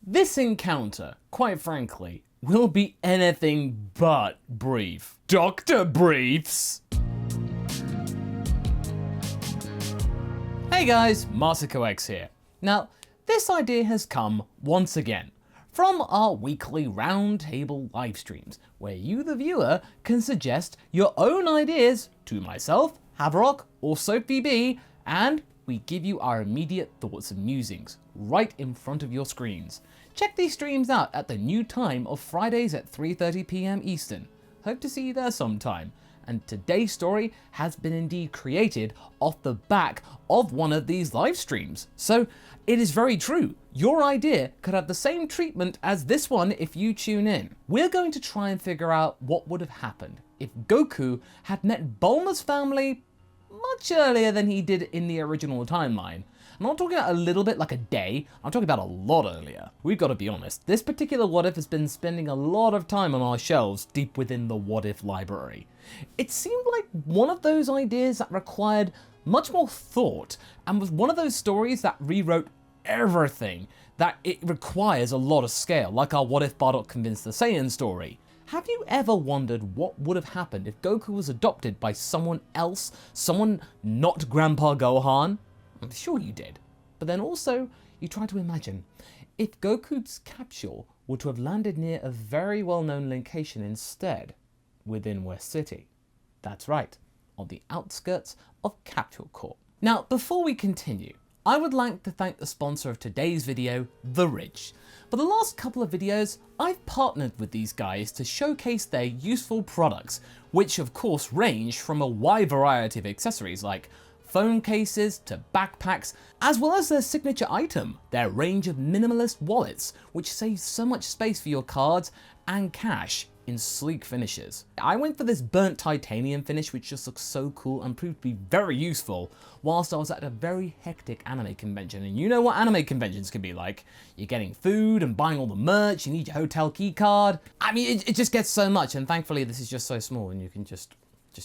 This encounter, quite frankly, will be anything but brief. Dr. Briefs! Hey guys, MasakoX here. Now, this idea has come once again from our weekly roundtable live streams, where you, the viewer, can suggest your own ideas to myself, Haverock, or Sophie B, and we give you our immediate thoughts and musings right in front of your screens. Check these streams out at the new time of Fridays at 3:30 p.m. Eastern. Hope to see you there sometime. And today's story has been indeed created off the back of one of these live streams. So it is very true. Your idea could have the same treatment as this one if you tune in. We're going to try and figure out what would have happened if Goku had met Bulma's family much earlier than he did in the original timeline. I'm not talking about a little bit like a day, I'm talking about a lot earlier. We've got to be honest, this particular what if has been spending a lot of time on our shelves deep within the what if library. It seemed like one of those ideas that required much more thought and was one of those stories that rewrote everything, that it requires a lot of scale, like our what if Bardock convinced the Saiyan story. Have you ever wondered what would have happened if Goku was adopted by someone else, someone not Grandpa Gohan? I'm sure you did. But then also, you try to imagine, if Goku's capsule were to have landed near a very well-known location instead, within West City. That's right, on the outskirts of Capsule Corp. Now, before we continue, I would like to thank the sponsor of today's video, The Ridge. For the last couple of videos, I've partnered with these guys to showcase their useful products, which of course range from a wide variety of accessories like phone cases to backpacks, as well as their signature item, their range of minimalist wallets, which saves so much space for your cards and cash in sleek finishes. I went for this burnt titanium finish, which just looks so cool and proved to be very useful whilst I was at a very hectic anime convention. And you know what anime conventions can be like. You're getting food and buying all the merch, you need your hotel key card. I mean, it just gets so much, and thankfully this is just so small and you can just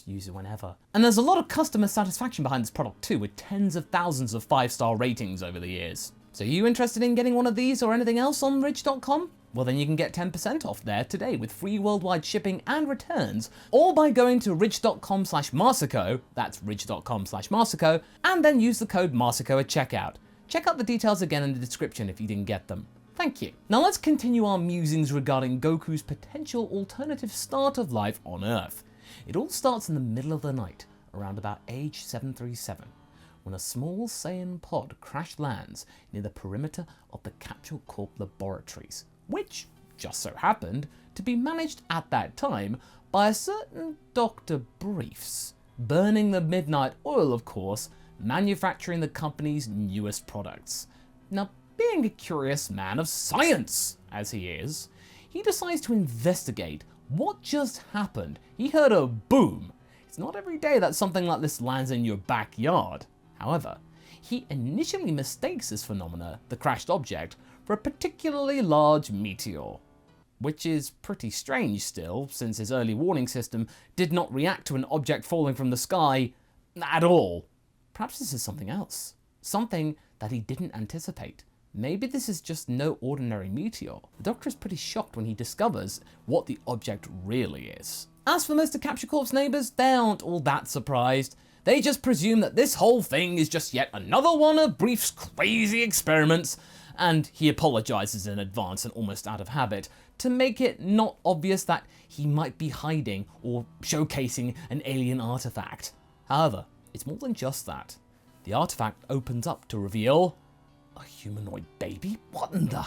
use it whenever. And there's a lot of customer satisfaction behind this product too, with tens of thousands of 5-star ratings over the years. So are you interested in getting one of these or anything else on ridge.com? Well, then you can get 10% off there today with free worldwide shipping and returns, all by going to ridge.com/Marsako, that's ridge.com/Marsako, and then use the code Marsako at checkout. Check out the details again in the description if you didn't get them. Thank you. Now let's continue our musings regarding Goku's potential alternative start of life on Earth. It all starts in the middle of the night, around about age 737, when a small Saiyan pod crash lands near the perimeter of the Capsule Corp laboratories, which just so happened to be managed at that time by a certain Dr. Briefs, burning the midnight oil, of course, manufacturing the company's newest products. Now, being a curious man of science, as he is, he decides to investigate what just happened. He heard a boom. It's not every day that something like this lands in your backyard. However, he initially mistakes this phenomena, the crashed object, for a particularly large meteor, which is pretty strange still, since his early warning system did not react to an object falling from the sky at all. Perhaps this is something else, something that he didn't anticipate. Maybe this is just no ordinary meteor. The Doctor is pretty shocked when he discovers what the object really is. As for most of Capsule Corp's neighbours, they aren't all that surprised. They just presume that this whole thing is just yet another one of Brief's crazy experiments, and he apologises in advance and almost out of habit to make it not obvious that he might be hiding or showcasing an alien artifact. However, it's more than just that. The artifact opens up to reveal a humanoid baby? What in the?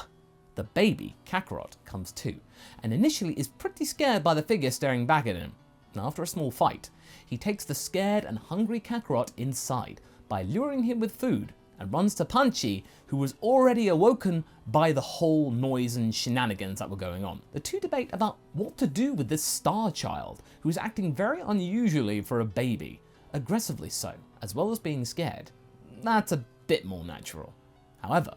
The baby, KAKAROT, comes to, and initially is pretty scared by the figure staring back at him. And after a small fight, he takes the scared and hungry KAKAROT inside by luring him with food, and runs to Punchy, who was already awoken by the whole noise and shenanigans that were going on. The two debate about what to do with this star child, who is acting very unusually for a baby, aggressively so, as well as being scared. That's a bit more natural. However,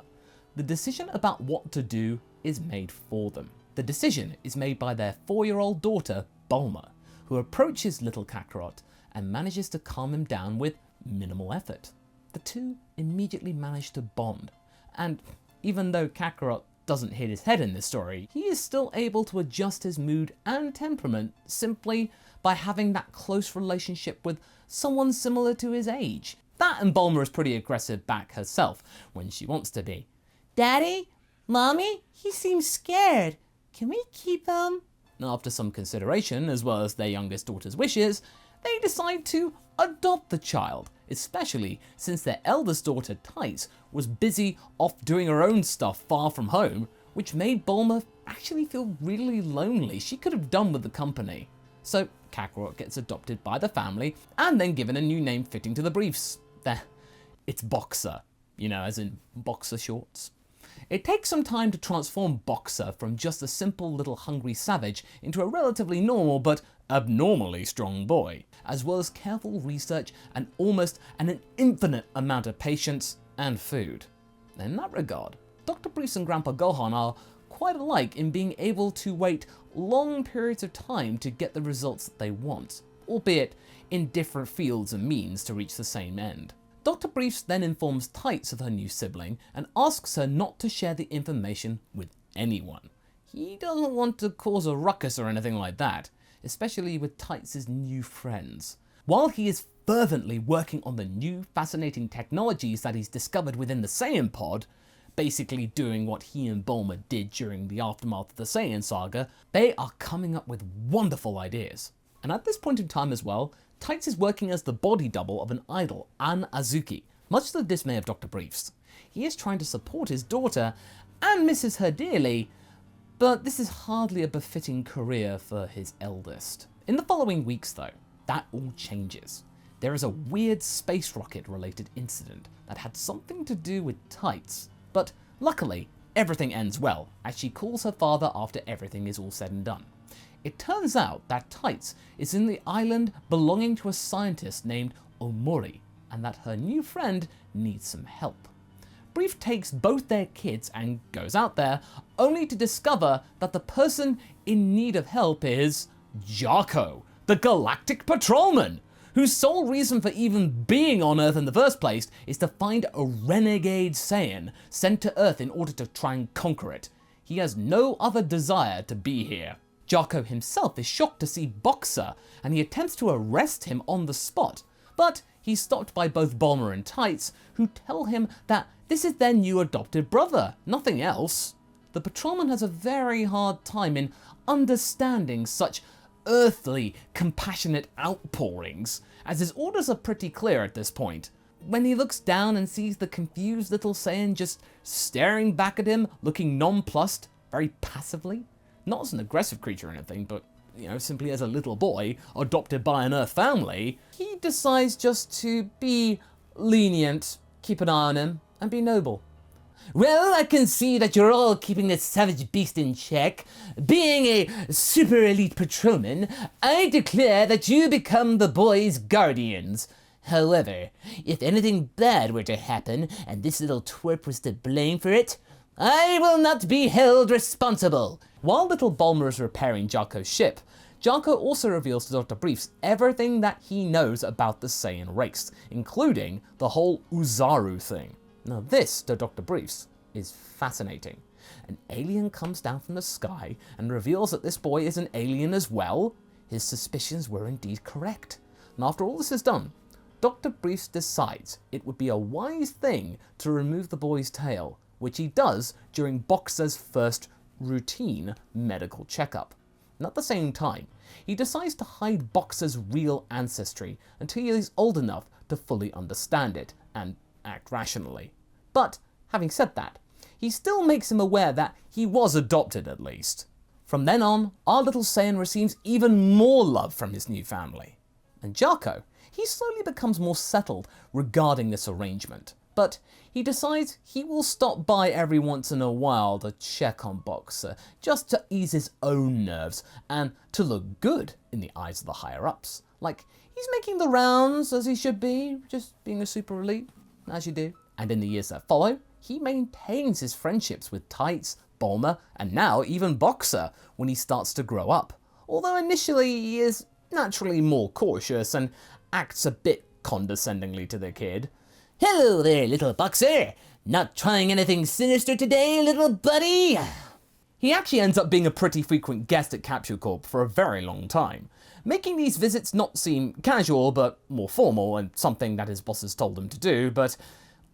the decision about what to do is made for them. The decision is made by their 4-year-old daughter, Bulma, who approaches little KAKAROT and manages to calm him down with minimal effort. The two immediately manage to bond, and even though KAKAROT doesn't hit his head in this story, he is still able to adjust his mood and temperament simply by having that close relationship with someone similar to his age. That and Bulma is pretty aggressive back herself when she wants to be. Daddy? Mommy? He seems scared. Can we keep him? After some consideration, as well as their youngest daughter's wishes, they decide to adopt the child, especially since their eldest daughter, Tights, was busy off doing her own stuff far from home, which made Bulma actually feel really lonely. She could have done with the company. So KAKAROT gets adopted by the family and then given a new name fitting to the briefs. It's Boxer, as in boxer shorts. It takes some time to transform Boxer from just a simple little hungry savage into a relatively normal but abnormally strong boy, as well as careful research and almost an infinite amount of patience and food. In that regard, Dr. Briefs and Grandpa Gohan are quite alike in being able to wait long periods of time to get the results that they want, albeit in different fields and means to reach the same end. Dr. Briefs then informs Tights of her new sibling and asks her not to share the information with anyone. He doesn't want to cause a ruckus or anything like that, especially with Tights' new friends. While he is fervently working on the new fascinating technologies that he's discovered within the Saiyan pod, basically doing what he and Bulma did during the aftermath of the Saiyan saga, they are coming up with wonderful ideas. And at this point in time as well, Tights is working as the body double of an idol, An Azuki, much to the dismay of Dr. Briefs. He is trying to support his daughter and misses her dearly, but this is hardly a befitting career for his eldest. In the following weeks though, that all changes. There is a weird space rocket related incident that had something to do with Tights, but luckily everything ends well as she calls her father after everything is all said and done. It turns out that Tights is in the island belonging to a scientist named Omori, and that her new friend needs some help. Brief takes both their kids and goes out there, only to discover that the person in need of help is Jaco, the Galactic Patrolman, whose sole reason for even being on Earth in the first place is to find a renegade Saiyan sent to Earth in order to try and conquer it. He has no other desire to be here. Jaco himself is shocked to see Boxer, and he attempts to arrest him on the spot, but he's stopped by both Bulma and Tights, who tell him that this is their new adopted brother, nothing else. The patrolman has a very hard time in understanding such earthly, compassionate outpourings, as his orders are pretty clear at this point. When he looks down and sees the confused little Saiyan just staring back at him, looking nonplussed, very passively, not as an aggressive creature or anything, but simply as a little boy adopted by an Earth family, he decides just to be lenient, keep an eye on him, and be noble. Well, I can see that you're all keeping this savage beast in check. Being a super elite patrolman, I declare that you become the boy's guardians. However, if anything bad were to happen, and this little twerp was to blame for it, I will not be held responsible. While little Bulma is repairing Jaco's ship, Jaco also reveals to Dr. Briefs everything that he knows about the Saiyan race, including the whole Uzaru thing. Now this, to Dr. Briefs, is fascinating. An alien comes down from the sky and reveals that this boy is an alien as well. His suspicions were indeed correct. And after all this is done, Dr. Briefs decides it would be a wise thing to remove the boy's tail, which he does during Boxer's first routine medical checkup. And at the same time, he decides to hide Boxer's real ancestry until he is old enough to fully understand it and act rationally. But having said that, he still makes him aware that he was adopted at least. From then on, our little Saiyan receives even more love from his new family. And Jaco, he slowly becomes more settled regarding this arrangement. But he decides he will stop by every once in a while to check on Boxer, just to ease his own nerves and to look good in the eyes of the higher-ups. Like, he's making the rounds as he should be, just being a super elite, as you do. And in the years that follow, he maintains his friendships with Tights, Bulma, and now even Boxer when he starts to grow up. Although initially he is naturally more cautious and acts a bit condescendingly to the kid. Hello there, little Boxer. Not trying anything sinister today, little buddy? He actually ends up being a pretty frequent guest at Capsule Corp for a very long time, making these visits not seem casual but more formal and something that his bosses told him to do. But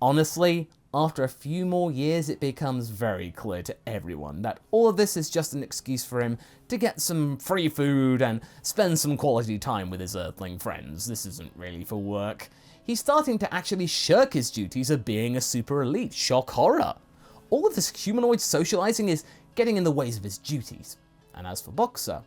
honestly, after a few more years, it becomes very clear to everyone that all of this is just an excuse for him to get some free food and spend some quality time with his Earthling friends. This isn't really for work. He's starting to actually shirk his duties of being a super elite. Shock horror. All of this humanoid socializing is getting in the ways of his duties. And as for Boxer,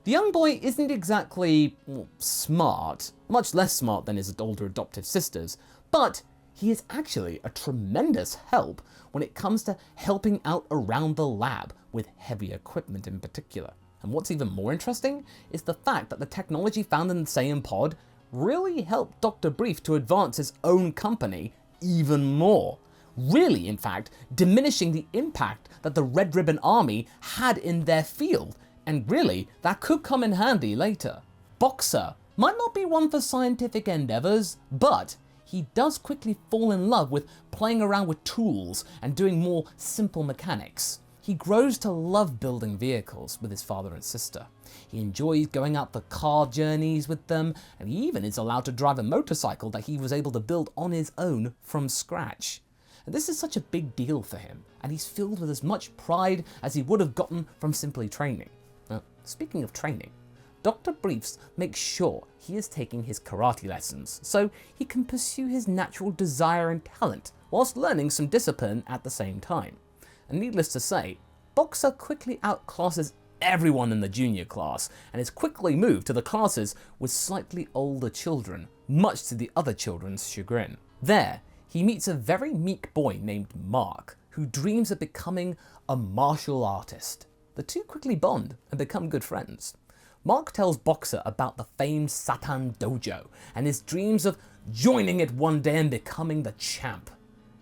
the young boy isn't exactly smart, much less smart than his older adoptive sisters, but he is actually a tremendous help when it comes to helping out around the lab with heavy equipment in particular. And what's even more interesting is the fact that the technology found in the Saiyan pod really helped Dr. Brief to advance his own company even more. Really, in fact, diminishing the impact that the Red Ribbon Army had in their field, and really, that could come in handy later. Boxer might not be one for scientific endeavors, but he does quickly fall in love with playing around with tools and doing more simple mechanics. He grows to love building vehicles with his father and sister. He enjoys going out for car journeys with them, and he even is allowed to drive a motorcycle that he was able to build on his own from scratch. And this is such a big deal for him, and he's filled with as much pride as he would have gotten from simply training. Now, speaking of training, Dr. Briefs makes sure he is taking his karate lessons so he can pursue his natural desire and talent whilst learning some discipline at the same time. And needless to say, Boxer quickly outclasses everyone in the junior class and is quickly moved to the classes with slightly older children, much to the other children's chagrin. There, he meets a very meek boy named Mark, who dreams of becoming a martial artist. The two quickly bond and become good friends. Mark tells Boxer about the famed Satan Dojo and his dreams of joining it one day and becoming the champ.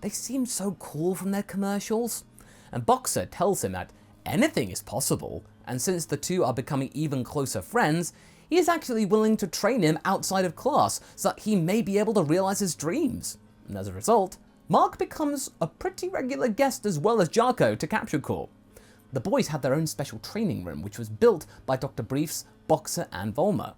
They seem so cool from their commercials. And Boxer tells him that anything is possible, and since the two are becoming even closer friends, he is actually willing to train him outside of class so that he may be able to realize his dreams. And as a result, Mark becomes a pretty regular guest as well as Jaco to Capsule Corp. The boys had their own special training room, which was built by Dr. Briefs, Boxer, and Bulma.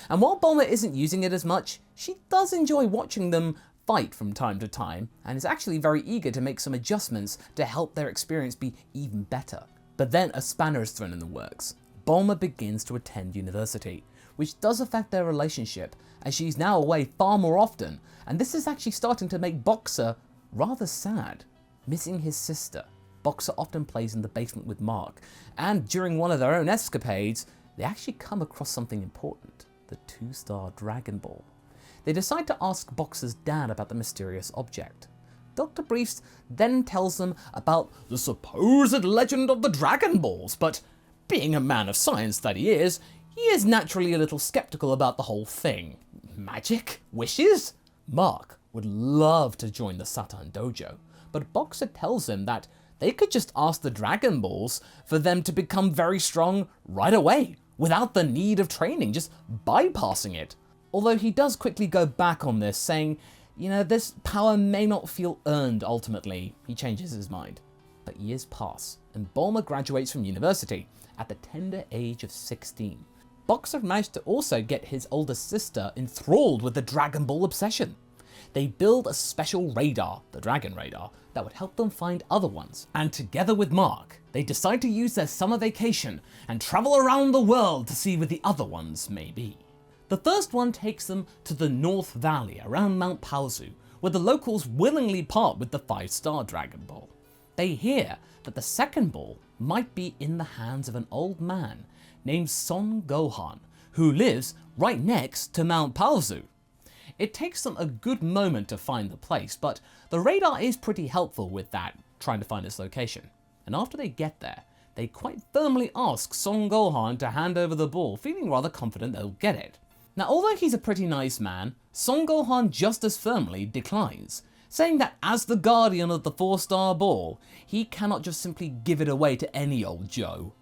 And while Bulma isn't using it as much, she does enjoy watching them fight from time to time, and is actually very eager to make some adjustments to help their experience be even better. But then a spanner is thrown in the works. Bulma begins to attend university, which does affect their relationship, as she's now away far more often, and this is actually starting to make Boxer rather sad. Missing his sister, Boxer often plays in the basement with Mark, and during one of their own escapades, they actually come across something important, the 2-star Dragonball. They decide to ask Boxer's dad about the mysterious object. Dr. Briefs then tells them about the supposed legend of the Dragon Balls, but being a man of science that he is naturally a little skeptical about the whole thing. Magic? Wishes? Mark would love to join the Satan Dojo, but Boxer tells him that they could just ask the Dragon Balls for them to become very strong right away, without the need of training, just bypassing it. Although he does quickly go back on this, saying, this power may not feel earned ultimately. He changes his mind. But years pass, and Bulma graduates from university at the tender age of 16. Boxer managed to also get his older sister enthralled with the Dragon Ball obsession. They build a special radar, the Dragon Radar, that would help them find other ones. And together with Mark, they decide to use their summer vacation and travel around the world to see where the other ones may be. The first one takes them to the North Valley around Mount Paozu, where the locals willingly part with the 5-star Dragon Ball. They hear that the second ball might be in the hands of an old man named Son Gohan, who lives right next to Mount Paozu. It takes them a good moment to find the place, but the radar is pretty helpful with that, trying to find its location. And after they get there, they quite firmly ask Son Gohan to hand over the ball, feeling rather confident they'll get it. Now, although he's a pretty nice man, Son Gohan just as firmly declines, saying that as the guardian of the 4-star ball, he cannot just simply give it away to any old Joe.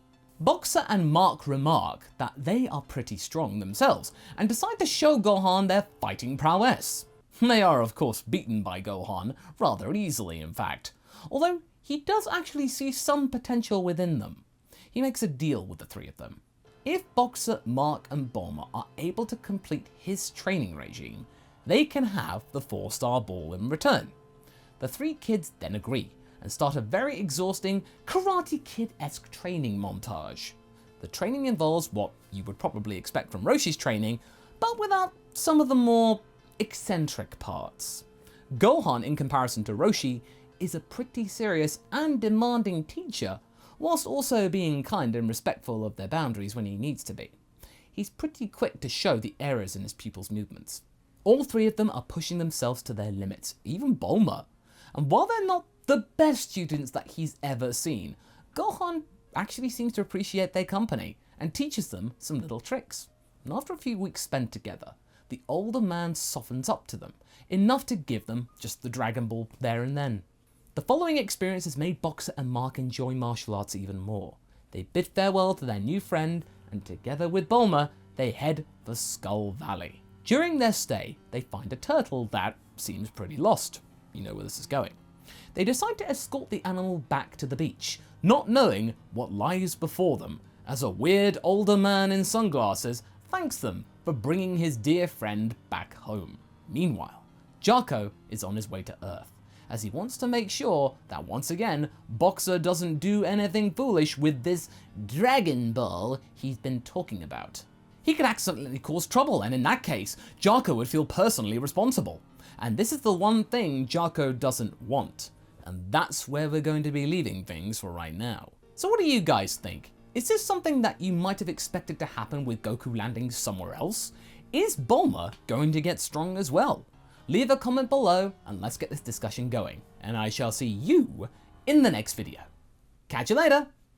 Boxer and Mark remark that they are pretty strong themselves, and decide to show Gohan their fighting prowess. They are of course beaten by Gohan, rather easily in fact. although he does actually see some potential within them. He makes a deal with the three of them. If Boxer, Mark and Bulma are able to complete his training regime, they can have the 4-star ball in return. The three kids then agree and start a very exhausting Karate Kid-esque training montage. The training involves what you would probably expect from Roshi's training, but without some of the more eccentric parts. Gohan, in comparison to Roshi, is a pretty serious and demanding teacher, whilst also being kind and respectful of their boundaries when he needs to be. He's pretty quick to show the errors in his pupils' movements. All three of them are pushing themselves to their limits, even Bulma. And while they're not the best students that he's ever seen, Gohan actually seems to appreciate their company and teaches them some little tricks. And after a few weeks spent together, the older man softens up to them, enough to give them just the Dragon Ball there and then. The following experience has made Boxer and Mark enjoy martial arts even more. They bid farewell to their new friend, and together with Bulma, they head for Skull Valley. During their stay, they find a turtle that seems pretty lost. You know where this is going. They decide to escort the animal back to the beach, not knowing what lies before them, as a weird older man in sunglasses thanks them for bringing his dear friend back home. Meanwhile, Jaco is on his way to Earth, as he wants to make sure that once again, Boxer doesn't do anything foolish with this Dragon Ball he's been talking about. He could accidentally cause trouble, and in that case, Jaco would feel personally responsible. And this is the one thing Jaco doesn't want. And that's where we're going to be leaving things for right now. So what do you guys think? Is this something that you might have expected to happen with Goku landing somewhere else? Is Bulma going to get strong as well? Leave a comment below and let's get this discussion going. And I shall see you in the next video. Catch you later!